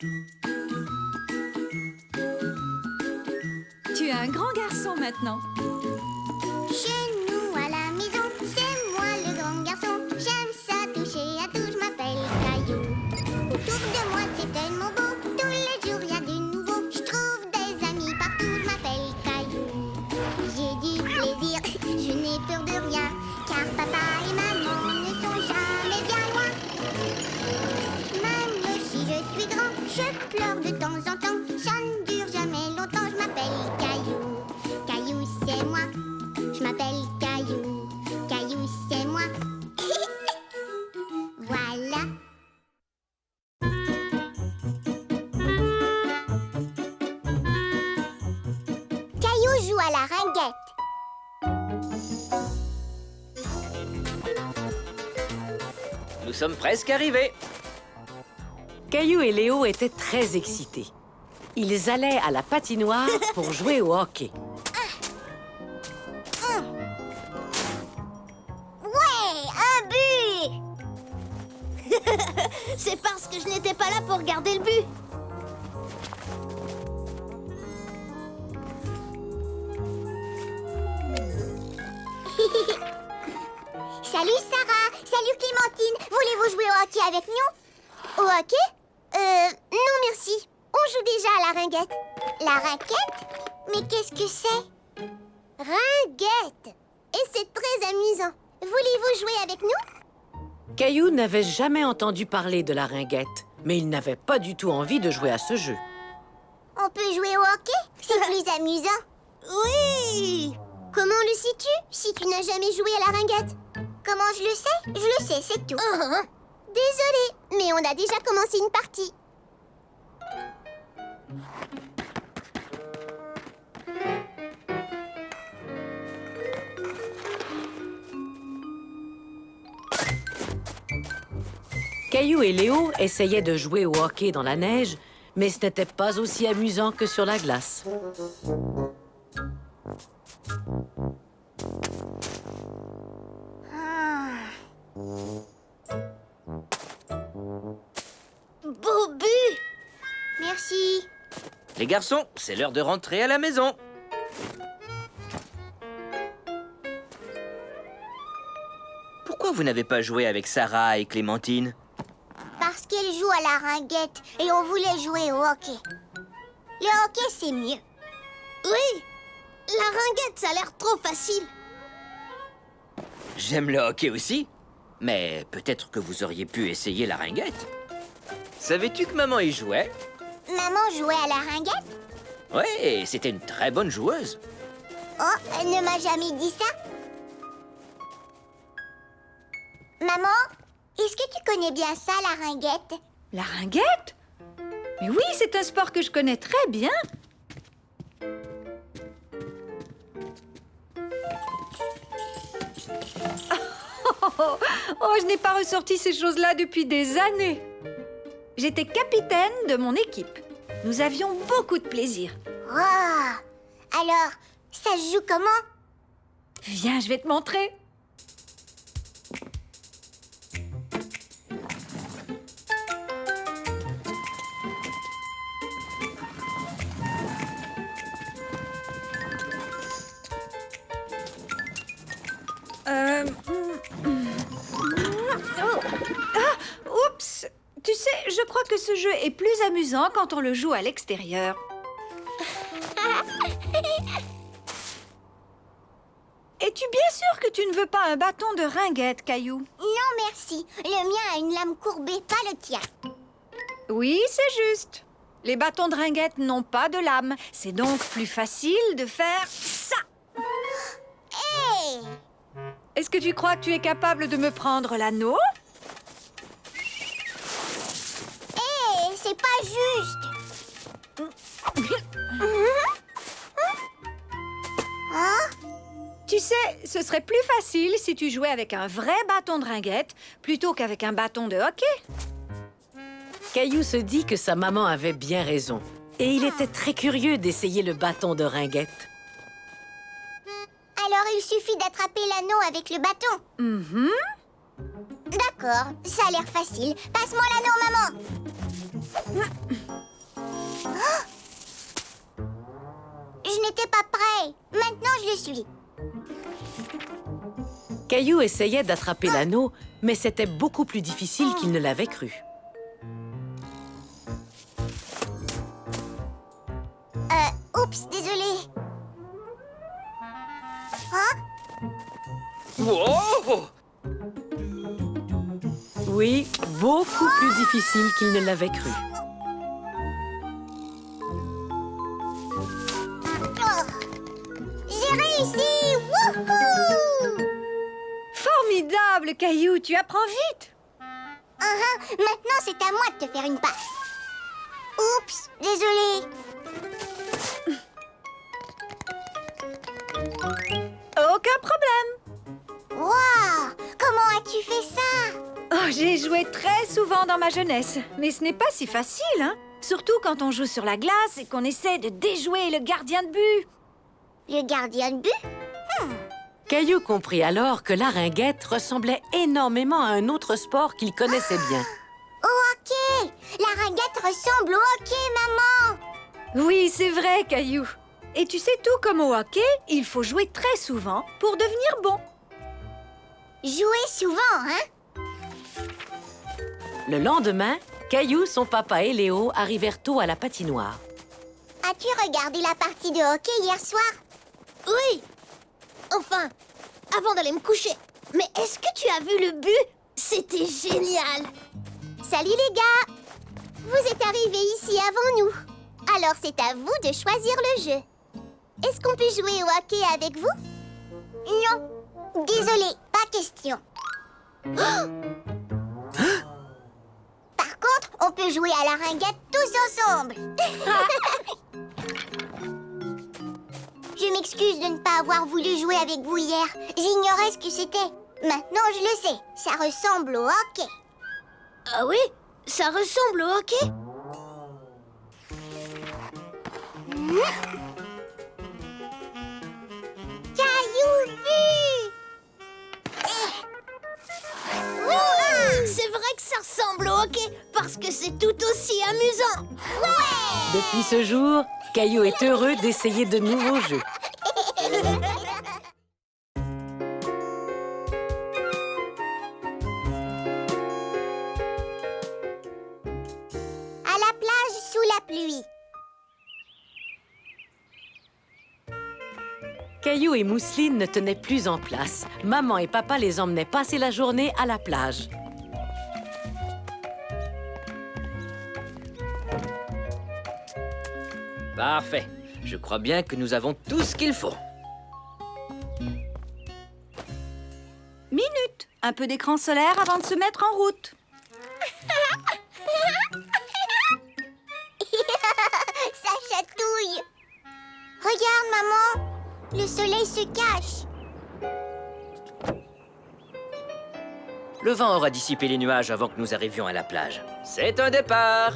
Tu es un grand garçon maintenant. Chez nous à la maison, c'est moi le grand garçon. J'aime ça toucher à tout, je m'appelle Caillou. Autour de moi c'est tellement beau, tous les jours y a du nouveau. Je trouve des amis partout, je m'appelle Caillou. J'ai du plaisir, je n'ai peur de rien, car papa et maman ne sont jamais bien loin. Même si je suis grand, je pleure de temps en temps. Ça ne dure jamais longtemps, je m'appelle Caillou. Caillou c'est moi, je m'appelle Caillou. Caillou c'est moi. Voilà. Caillou joue à la ringuette. Nous sommes presque arrivés. Caillou et Léo étaient très excités. Ils allaient à la patinoire pour jouer au hockey. Ouais, un but. C'est parce que je n'étais pas là pour garder le but. Salut Sarah, salut Clémentine. Voulez-vous jouer au hockey avec nous? Au hockey? Non merci. On joue déjà à la ringuette. La raquette? Mais qu'est-ce que c'est? Ringuette. Et c'est très amusant. Voulez-vous jouer avec nous? Caillou n'avait jamais entendu parler de la ringuette, mais il n'avait pas du tout envie de jouer à ce jeu. On peut jouer au hockey? C'est plus amusant. Oui! Comment le sais-tu si tu n'as jamais joué à la ringuette? Comment je le sais? Je le sais, c'est tout. Désolée, mais on a déjà commencé une partie. Caillou et Léo essayaient de jouer au hockey dans la neige, mais ce n'était pas aussi amusant que sur la glace. Beau but! Merci. Les garçons, c'est l'heure de rentrer à la maison. Pourquoi vous n'avez pas joué avec Sarah et Clémentine? Parce qu'elle joue à la ringuette et on voulait jouer au hockey. Le hockey, c'est mieux. Oui, la ringuette, ça a l'air trop facile. J'aime le hockey aussi, mais peut-être que vous auriez pu essayer la ringuette. Savais-tu que maman y jouait? Maman jouait à la ringuette? Oui, c'était une très bonne joueuse. Oh, elle ne m'a jamais dit ça. Maman, est-ce que tu connais bien ça, la ringuette? La ringuette? Mais oui, c'est un sport que je connais très bien. Oh, je n'ai pas ressorti ces choses-là depuis des années. J'étais capitaine de mon équipe. Nous avions beaucoup de plaisir. Oh, alors, ça se joue comment? Viens, je vais te montrer. Oh. Ah, oups! Tu sais, je crois que ce jeu est plus amusant quand on le joue à l'extérieur. Es-tu bien sûr que tu ne veux pas un bâton de ringuette, Caillou? Non, merci. Le mien a une lame courbée, pas le tien. Oui, c'est juste. Les bâtons de ringuette n'ont pas de lame. C'est donc plus facile de faire ça. Hé! Est-ce que tu crois que tu es capable de me prendre l'anneau? Hé, c'est pas juste. Hein? Tu sais, ce serait plus facile si tu jouais avec un vrai bâton de ringuette plutôt qu'avec un bâton de hockey. Caillou se dit que sa maman avait bien raison. Et il était très curieux d'essayer le bâton de ringuette. Alors il suffit d'attraper l'anneau avec le bâton. Mhm. D'accord, ça a l'air facile. Passe-moi l'anneau, maman. Caillou essayait d'attraper l'anneau, mais c'était beaucoup plus difficile qu'il ne l'avait cru. Oups, désolé. Wow! Oui, beaucoup plus difficile qu'il ne l'avait cru. J'ai réussi! Wouhou! Formidable, Caillou, tu apprends vite. Maintenant, c'est à moi de te faire une passe. Oups, désolé. Aucun problème. Waouh! Comment as-tu fait ça? Oh, j'ai joué très souvent dans ma jeunesse, mais ce n'est pas si facile, hein? Surtout quand on joue sur la glace et qu'on essaie de déjouer le gardien de but. Le gardien de but? Caillou comprit alors que la ringuette ressemblait énormément à un autre sport qu'il connaissait bien. Au hockey! La ringuette ressemble au hockey, maman! Oui, c'est vrai, Caillou. Et tu sais, tout comme au hockey, il faut jouer très souvent pour devenir bon. Jouer souvent, hein? Le lendemain, Caillou, son papa et Léo arrivèrent tôt à la patinoire. As-tu regardé la partie de hockey hier soir? Oui. Enfin, avant d'aller me coucher. Mais est-ce que tu as vu le but? C'était génial. Salut les gars! Vous êtes arrivés ici avant nous. Alors c'est à vous de choisir le jeu. Est-ce qu'on peut jouer au hockey avec vous? Non. Désolé, pas question. Par contre, on peut jouer à la ringuette tous ensemble. Je m'excuse de ne pas avoir voulu jouer avec vous hier. J'ignorais ce que c'était. Maintenant, je le sais. Ça ressemble au hockey. Ah oui? Ça ressemble au hockey? Caillou but! C'est vrai que ça ressemble au hockey parce que c'est tout aussi amusant. Depuis ce jour, Caillou est heureux d'essayer de nouveaux jeux. À la plage sous la pluie. Caillou et Mousseline ne tenaient plus en place. Maman et papa les emmenaient passer la journée à la plage. Parfait. Je crois bien que nous avons tout ce qu'il faut. Minute. Un peu d'écran solaire avant de se mettre en route. Ça chatouille. Regarde, maman. Le soleil se cache. Le vent aura dissipé les nuages avant que nous arrivions à la plage. C'est un départ!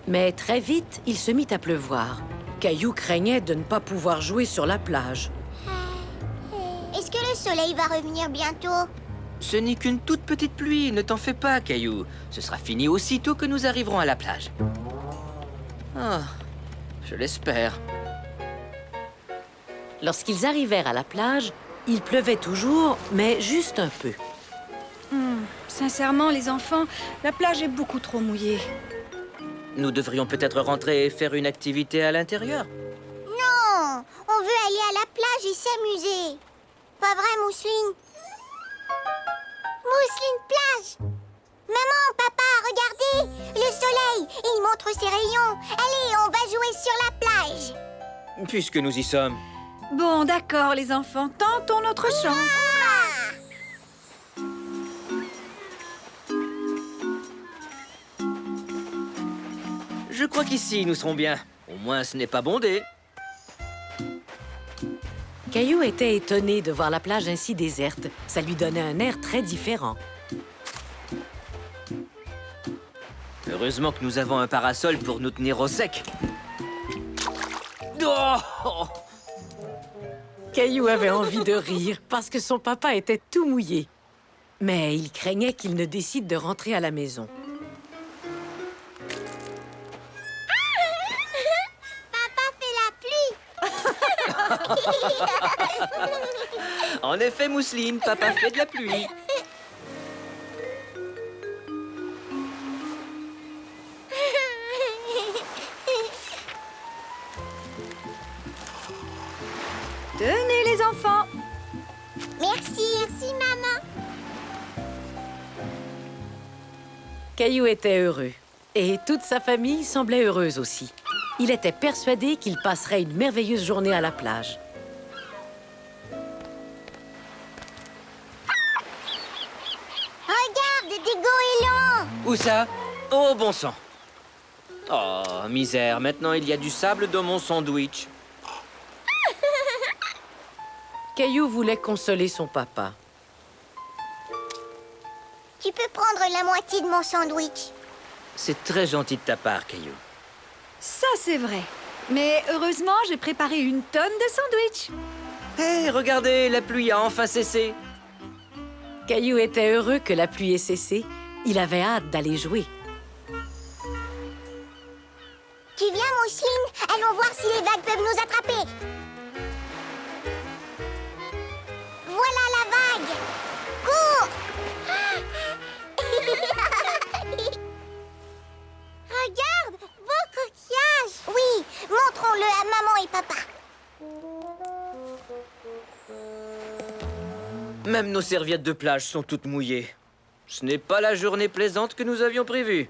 Mais très vite, il se mit à pleuvoir. Caillou craignait de ne pas pouvoir jouer sur la plage. Est-ce que le soleil va revenir bientôt? Ce n'est qu'une toute petite pluie, ne t'en fais pas, Caillou. Ce sera fini aussitôt que nous arriverons à la plage. Ah, je l'espère. Lorsqu'ils arrivèrent à la plage, il pleuvait toujours, mais juste un peu. Sincèrement, les enfants, la plage est beaucoup trop mouillée. Nous devrions peut-être rentrer et faire une activité à l'intérieur. Non, on veut aller à la plage et s'amuser. Pas vrai, Mousseline? Mousseline plage! Maman, papa, regardez! Le soleil, il montre ses rayons. Allez, on va jouer sur la plage. Puisque nous y sommes. Bon, d'accord, les enfants, tentons notre chance. Je crois qu'ici, nous serons bien. Au moins, ce n'est pas bondé. Caillou était étonné de voir la plage ainsi déserte. Ça lui donnait un air très différent. Heureusement que nous avons un parasol pour nous tenir au sec. Oh! Caillou avait envie de rire parce que son papa était tout mouillé. Mais il craignait qu'il ne décide de rentrer à la maison. Papa fait la pluie. En effet, Mousseline, papa fait de la pluie. Tenez les enfants. Merci, maman. Caillou était heureux. Et toute sa famille semblait heureuse aussi. Il était persuadé qu'il passerait une merveilleuse journée à la plage. Regarde, des goélands. Où ça? Oh, bon sang. Oh, misère, maintenant il y a du sable dans mon sandwich. Caillou voulait consoler son papa. Tu peux prendre la moitié de mon sandwich. C'est très gentil de ta part, Caillou. Ça, c'est vrai. Mais heureusement, j'ai préparé une tonne de sandwichs. Hé, regardez, la pluie a enfin cessé. Caillou était heureux que la pluie ait cessé. Il avait hâte d'aller jouer. Tu viens, Mousseline? Allons voir si les vagues peuvent nous attraper. Voilà la vague. Cours! Regarde, beau coquillage. Oui, montrons-le à maman et papa. Même nos serviettes de plage sont toutes mouillées. Ce n'est pas la journée plaisante que nous avions prévue.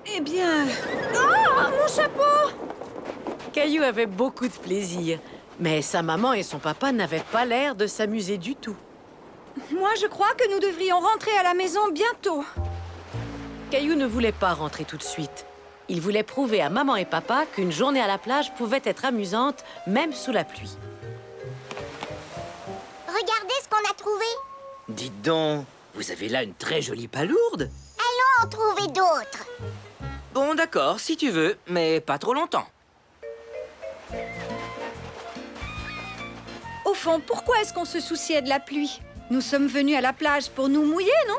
Eh bien... Oh, mon chapeau! Caillou avait beaucoup de plaisir. Mais sa maman et son papa n'avaient pas l'air de s'amuser du tout. Moi, je crois que nous devrions rentrer à la maison bientôt. Caillou ne voulait pas rentrer tout de suite. Il voulait prouver à maman et papa qu'une journée à la plage pouvait être amusante, même sous la pluie. Regardez ce qu'on a trouvé. Dites donc, vous avez là une très jolie palourde. Allons en trouver d'autres. Bon, d'accord, si tu veux, mais pas trop longtemps. Au fond, pourquoi est-ce qu'on se souciait de la pluie? Nous sommes venus à la plage pour nous mouiller, non?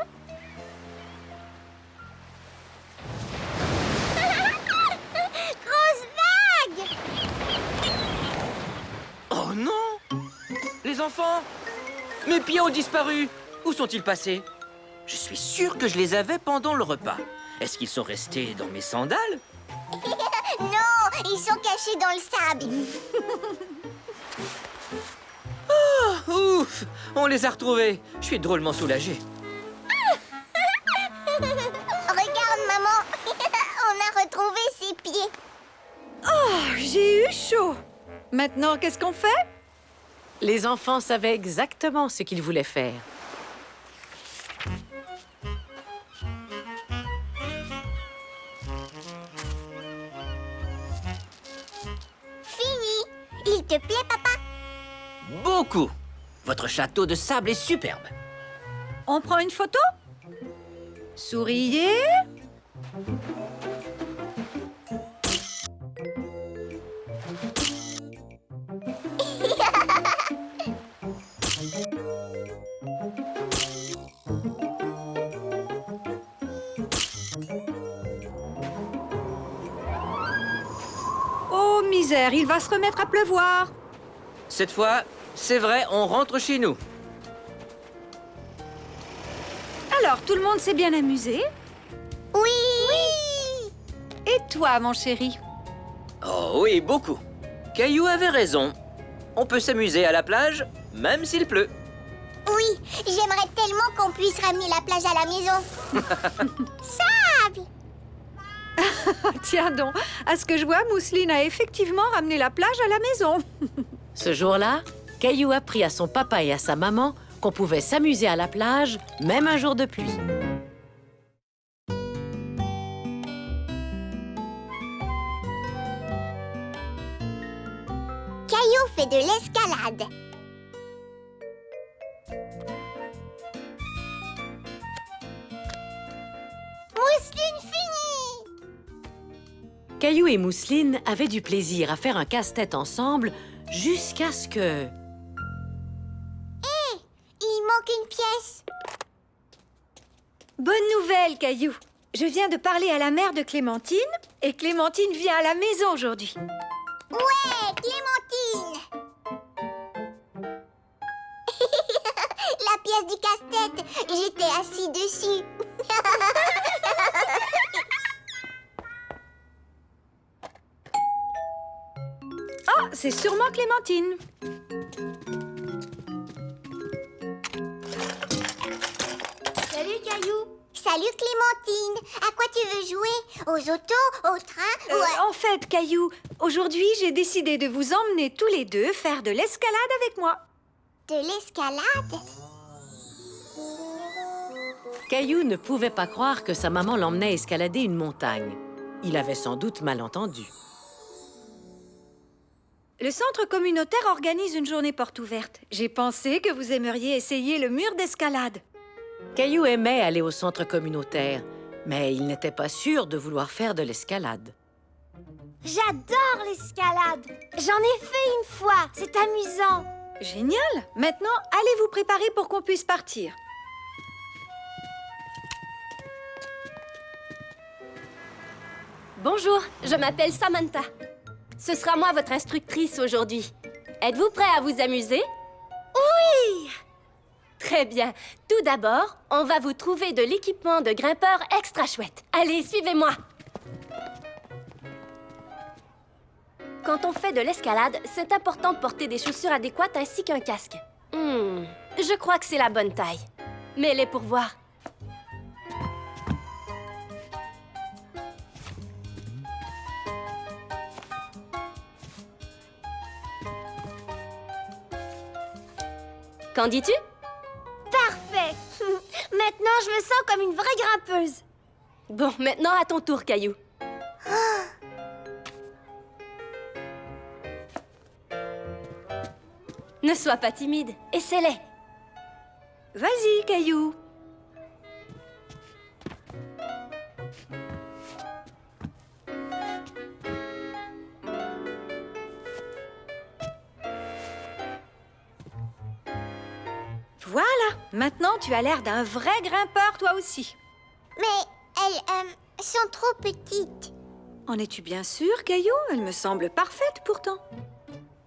Grosse vague! Oh non! Les enfants! Mes pieds ont disparu! Où sont-ils passés? Je suis sûr que je les avais pendant le repas. Est-ce qu'ils sont restés dans mes sandales? Non, ils sont cachés dans le sable. Ouf! On les a retrouvés. Je suis drôlement soulagé. Regarde, maman. On a retrouvé ses pieds. Oh, j'ai eu chaud. Maintenant, qu'est-ce qu'on fait? Les enfants savaient exactement ce qu'ils voulaient faire. Fini. Il te plaît, papa? Beaucoup! Votre château de sable est superbe. On prend une photo? Souriez. Oh, misère, il va se remettre à pleuvoir. Cette fois, c'est vrai, on rentre chez nous. Alors, tout le monde s'est bien amusé? Oui. Et toi, mon chéri? Oh oui, beaucoup. Caillou avait raison. On peut s'amuser à la plage, même s'il pleut. Oui, j'aimerais tellement qu'on puisse ramener la plage à la maison. Sable! Tiens donc, à ce que je vois, Mousseline a effectivement ramené la plage à la maison. Ce jour-là, Caillou apprit à son papa et à sa maman qu'on pouvait s'amuser à la plage, même un jour de pluie. Caillou fait de l'escalade. Mousseline finie! Caillou et Mousseline avaient du plaisir à faire un casse-tête ensemble jusqu'à ce que... Il manque une pièce. Bonne nouvelle, Caillou. Je viens de parler à la mère de Clémentine et Clémentine vient à la maison aujourd'hui. Ouais, Clémentine! pièce du casse-tête. J'étais assis dessus. Oh, c'est sûrement Clémentine. Salut, Caillou. Salut, Clémentine. À quoi tu veux jouer? Aux autos, au train ou à... En fait, Caillou, aujourd'hui, j'ai décidé de vous emmener tous les deux faire de l'escalade avec moi. De l'escalade? Caillou ne pouvait pas croire que sa maman l'emmenait escalader une montagne. Il avait sans doute mal entendu. Le centre communautaire organise une journée porte ouverte. J'ai pensé que vous aimeriez essayer le mur d'escalade. Caillou aimait aller au centre communautaire, mais il n'était pas sûr de vouloir faire de l'escalade. J'adore l'escalade. J'en ai fait une fois. C'est amusant. Génial! Maintenant, allez vous préparer pour qu'on puisse partir. Bonjour, je m'appelle Samantha. Ce sera moi votre instructrice aujourd'hui. Êtes-vous prêt à vous amuser? Oui! Très bien. Tout d'abord, on va vous trouver de l'équipement de grimpeur extra chouette. Allez, suivez-moi. Quand on fait de l'escalade, c'est important de porter des chaussures adéquates ainsi qu'un casque. Je crois que c'est la bonne taille. Mets-les pour voir. Qu'en dis-tu? Parfait. Maintenant, je me sens comme une vraie grimpeuse. Bon, maintenant à ton tour, Caillou. Ne sois pas timide, essaie-les. Vas-y, Caillou. Voilà, maintenant tu as l'air d'un vrai grimpeur toi aussi. Mais elles sont trop petites. En es-tu bien sûr, Caillou? Elle me semble parfaite pourtant.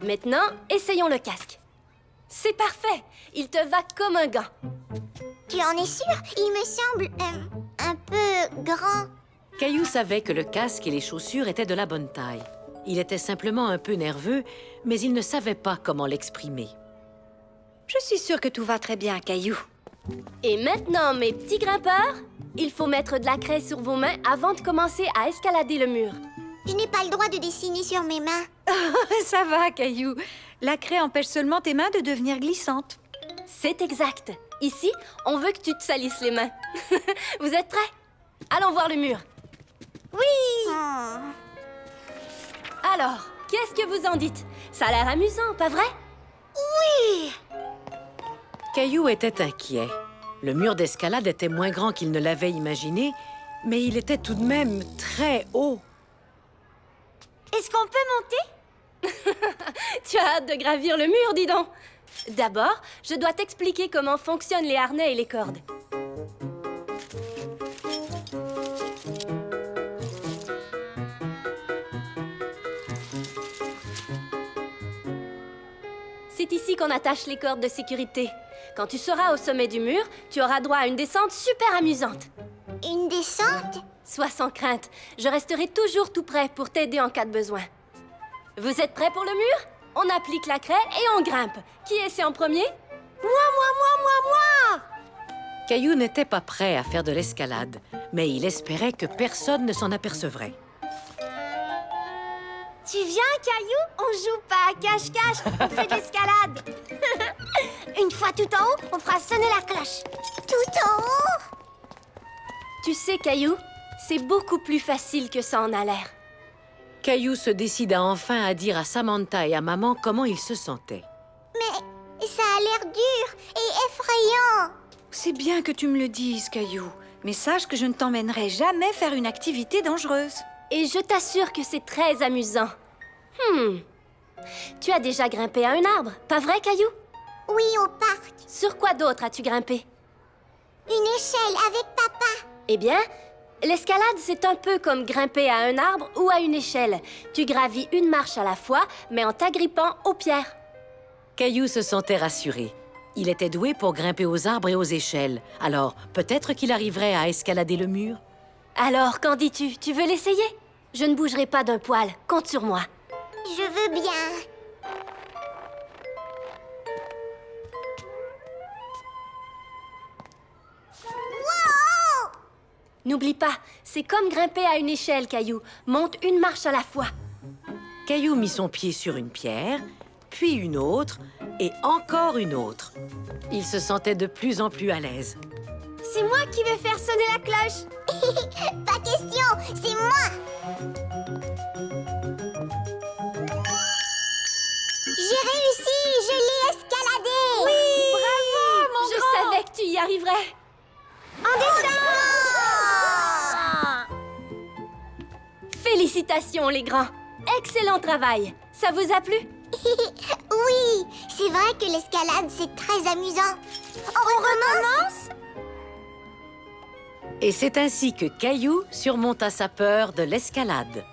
Maintenant, essayons le casque. C'est parfait, il te va comme un gant. Tu en es sûre? Il me semble un peu grand. Caillou savait que le casque et les chaussures étaient de la bonne taille. Il était simplement un peu nerveux, mais il ne savait pas comment l'exprimer. Je suis sûre que tout va très bien, Caillou. Et maintenant, mes petits grimpeurs, il faut mettre de la craie sur vos mains avant de commencer à escalader le mur. Je n'ai pas le droit de dessiner sur mes mains. Ça va, Caillou. La craie empêche seulement tes mains de devenir glissantes. C'est exact. Ici, on veut que tu te salisses les mains. Vous êtes prêts? Allons voir le mur. Oui. Alors, qu'est-ce que vous en dites? Ça a l'air amusant, pas vrai? Oui. Caillou était inquiet. Le mur d'escalade était moins grand qu'il ne l'avait imaginé, mais il était tout de même très haut. Est-ce qu'on peut monter? Tu as hâte de gravir le mur, dis donc. D'abord, je dois t'expliquer comment fonctionnent les harnais et les cordes. C'est ici qu'on attache les cordes de sécurité. Quand tu seras au sommet du mur, tu auras droit à une descente super amusante. Une descente? Sois sans crainte, je resterai toujours tout prêt pour t'aider en cas de besoin. Vous êtes prêts pour le mur? On applique la craie et on grimpe. Qui essaie en premier? Moi! Caillou n'était pas prêt à faire de l'escalade, mais il espérait que personne ne s'en apercevrait. Tu viens, Caillou? On joue pas à cache-cache, on fait de l'escalade. Une fois tout en haut, on fera sonner la cloche. Tout en haut? Tu sais, Caillou, c'est beaucoup plus facile que ça en a l'air. Caillou se décida enfin à dire à Samantha et à maman comment il se sentait. Mais ça a l'air dur et effrayant. C'est bien que tu me le dises, Caillou. Mais sache que je ne t'emmènerai jamais faire une activité dangereuse. Et je t'assure que c'est très amusant. Tu as déjà grimpé à un arbre, pas vrai, Caillou? Oui, au parc. Sur quoi d'autre as-tu grimpé? Une échelle avec papa. Eh bien, l'escalade, c'est un peu comme grimper à un arbre ou à une échelle. Tu gravis une marche à la fois, mais en t'agrippant aux pierres. Caillou se sentait rassuré. Il était doué pour grimper aux arbres et aux échelles. Alors, peut-être qu'il arriverait à escalader le mur. Alors, qu'en dis-tu? Tu veux l'essayer? Je ne bougerai pas d'un poil. Compte sur moi. Je veux bien. Wow! N'oublie pas, c'est comme grimper à une échelle, Caillou. Monte une marche à la fois. Caillou mit son pied sur une pierre, puis une autre, et encore une autre. Il se sentait de plus en plus à l'aise. C'est moi qui vais faire sonner la cloche. Pas question, c'est moi. J'ai réussi, je l'ai escaladé. Oui, bravo, mon Je grand. savais que tu y arriverais. En descend. Félicitations, les grands. Excellent travail. Ça vous a plu? Oui, c'est vrai que l'escalade, c'est très amusant. On recommence? Et c'est ainsi que Caillou surmonta sa peur de l'escalade.